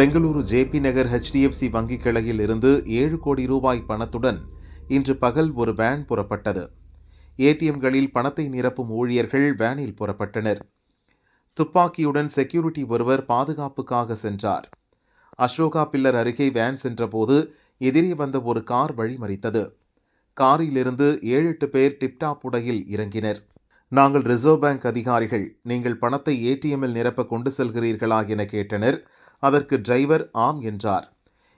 Bengaluru JP நகர் HDFC வங்கி கிளையில் இருந்து 7 கோடி ரூபாய் பணத்துடன் இன்று பகல் ஒரு வேன் புறப்பட்டது. ஏடிஎம்களில் பணத்தை நிரப்பும் ஊழியர்கள் வேனில் புறப்பட்டனர். துப்பாக்கியுடன் செக்யூரிட்டி ஒருவர் பாதுகாப்புக்காக சென்றார். அசோகா பில்லர் அருகே வேன் சென்றபோது எதிரே வந்த ஒரு கார் வழிமறித்தது. காரிலிருந்து 7-8 பேர் டிப்டாப் உடையில் இறங்கினர். நாங்கள் ரிசர்வ் பேங்க் அதிகாரிகள், நீங்கள் பணத்தை ஏடிஎம்மில் நிரப்ப கொண்டு செல்கிறீர்களா என கேட்டனர். அதற்கு டிரைவர் ஆம் என்றார்.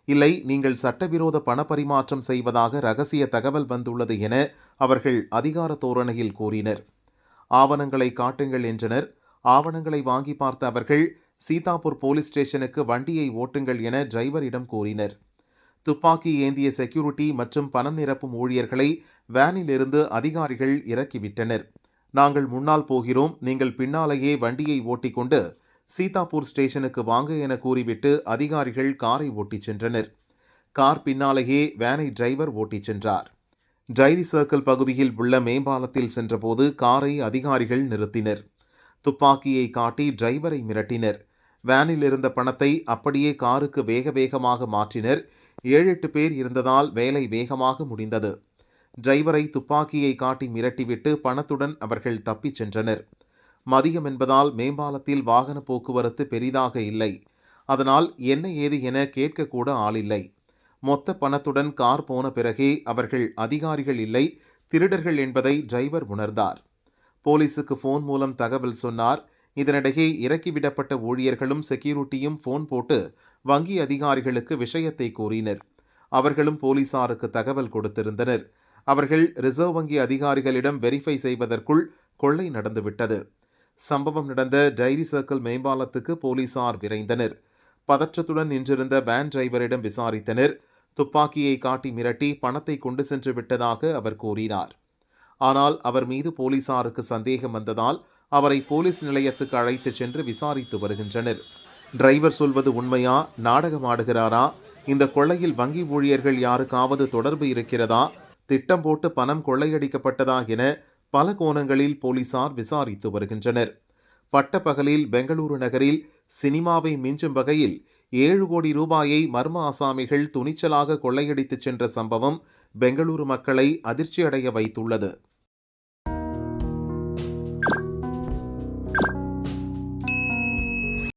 இல்லை, நீங்கள் சட்டவிரோத பண பரிமாற்றம் செய்வதாக ரகசிய தகவல் வந்துள்ளது என அவர்கள் அதிகார தோரணையில் கூறினர். ஆவணங்களை காட்டுங்கள் என்றனர். ஆவணங்களை வாங்கி பார்த்த அவர்கள் சீதாப்பூர் போலீஸ் ஸ்டேஷனுக்கு வண்டியை ஓட்டுங்கள் என டிரைவரிடம் கூறினர். துப்பாக்கி ஏந்திய செக்யூரிட்டி மற்றும் பணம் நிரப்பும் ஊழியர்களை வேனில் இருந்து அதிகாரிகள் இறக்கிவிட்டனர். நாங்கள் முன்னால் போகிறோம், நீங்கள் பின்னாலேயே வண்டியை ஓட்டிக்கொண்டு சீதாப்பூர் ஸ்டேஷனுக்கு வாங்க என கூறிவிட்டு அதிகாரிகள் காரை ஓட்டிச் சென்றனர். கார் பின்னாலேயே வேனை டிரைவர் ஓட்டிச் சென்றார். டைரி சர்க்கிள் பகுதியில் உள்ள மேம்பாலத்தில் சென்றபோது காரை அதிகாரிகள் நிறுத்தினர். துப்பாக்கியை காட்டி டிரைவரை மிரட்டினர். வேனில் இருந்த பணத்தை அப்படியே காருக்கு வேக வேகமாக மாற்றினர். 7-8 பேர் இருந்ததால் வேலை வேகமாக முடிந்தது. டிரைவரை துப்பாக்கியை காட்டி மிரட்டிவிட்டு பணத்துடன் அவர்கள் தப்பிச் சென்றனர். மதியம் என்பதால் மேம்பாலத்தில் வாகன போக்குவரத்து பெரிதாக இல்லை. அதனால் என்ன ஏது என கேட்கக்கூட ஆளில்லை. மொத்த பணத்துடன் கார் போன பிறகே அவர்கள் அதிகாரிகள் இல்லை, திருடர்கள் என்பதை டிரைவர் உணர்ந்தார். போலீசுக்கு போன் மூலம் தகவல் சொன்னார். இதனிடையே இறக்கிவிடப்பட்ட ஊழியர்களும் செக்யூரிட்டியும் போன் போட்டு வங்கி அதிகாரிகளுக்கு விஷயத்தை கூறினர். அவர்களும் போலீசாருக்கு தகவல் கொடுத்திருந்தனர். அவர்கள் ரிசர்வ் வங்கி அதிகாரிகளிடம் வெரிஃபை செய்வதற்குள் கொள்ளை நடந்துவிட்டது. சம்பவம் நடந்த டைரி சர்க்கிள் மேம்பாலத்துக்கு போலீசார் விரைந்தனர். பதற்றத்துடன் நின்றிருந்த வேன் டிரைவரிடம் விசாரித்தனர். துப்பாக்கியை காட்டி மிரட்டி பணத்தை கொண்டு சென்று விட்டதாக அவர் கூறினார். ஆனால் அவர் மீது போலீசாருக்கு சந்தேகம் வந்ததால் அவரை போலீஸ் நிலையத்துக்கு அழைத்துச் சென்று விசாரித்து வருகின்றனர். டிரைவர் சொல்வது உண்மையா, நாடகமாடுகிறாரா, இந்த கொள்ளையில் வங்கி ஊழியர்கள் யாருக்காவது தொடர்பு இருக்கிறதா, திட்டம் போட்டு பணம் கொள்ளையடிக்கப்பட்டதா என பல கோணங்களில் போலீசார் விசாரித்து வருகின்றனர். பட்டப்பகலில் பெங்களூரு நகரில் சினிமாவை மிஞ்சும் வகையில் 7 கோடி ரூபாயை மர்ம ஆசாமிகள் துணிச்சலாக கொள்ளையடித்துச் சென்ற சம்பவம் பெங்களூரு மக்களை அதிர்ச்சியடைய வைத்துள்ளது.